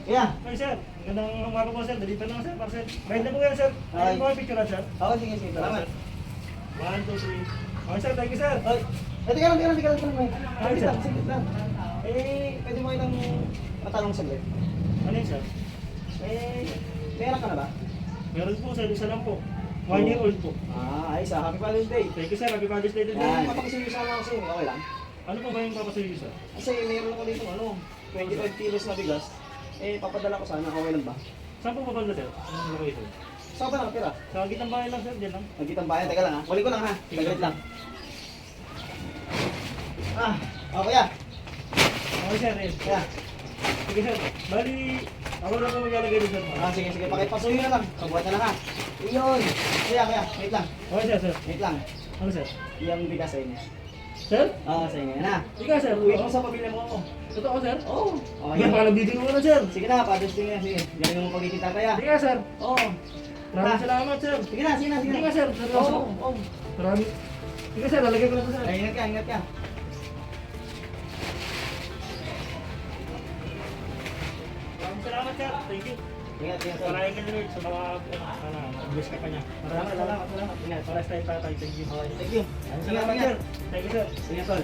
Kaya. Ay, sir. Magandang umaga po, sir. Dalitan lang, sir. Para, sir. Bayad na po yan, sir. Ay. Ay, po kayo picture, sir. Oo, sige, sige. Salamat. 1, 2, 3. Okay, sir. Thank you, sir. Ay, teka lang, teka lang, teka lang. Ay, Sige sir. lang, sige lang. Pwede mo ilang matanong saglit. Ano yun, sir? Meron ka na ba? Meron po, sir. Isa lang po. 1 year old po. Ayos ah. Happy Father's Day. Thank you, sir. Happy Father's Day today. Yan, papakisuyo sana ako sa'yo. Okay lang. Ano po ba yung papasuyo, sir? Kasi meron ako dito, 25 kilos na bigas. Papadala ko sana. Okay lang ba? Saan po ba sir? Ano location? Saan ba nakatira? Sa gitang bahay lang, sir. Diyan lang. Nagkitang bayan. Teka lang ha. Kunin ko lang ha. Saglit lang. Okay ah. Okay, sir. Yes. Kaya. Sige, sir. Bali, ako lang po maglalagay din, sir. Sige, sige. Pakipasuyo na lang. Pagbuhat na lang ha. Iyon. Kaya. Wait lang. Okay, sir, sir. Wait lang. Ano, sir? Yung bigas sa inyo. Sir? Sa inyo na. Ikaw, sir. Wait mo sa pamilya mo ako. Totoo, sir? Oo. Ay, baka nabibigyan ko na, sir. Sige na, Father's Day na. Sige. Galing mo pagkikita kaya. Sige nga, sir. Oo. Maraming salamat, sir. Sige na, sige na. Sige nga, sir. Oo. Maraming. Sige, sir. Lalagay ko na ito, sir. Ay, ingat ka, ingat ka. Maraming salamat, sir. Thank you. Ingat, ingat. Maraming ka Lord sa mga bless ka pa niya. Maraming salamat. Salamat. Ingat. Para sa tayo, tatay. Thank you. Thank you. Salamat, sir. Thank you, sir. Sige, tol.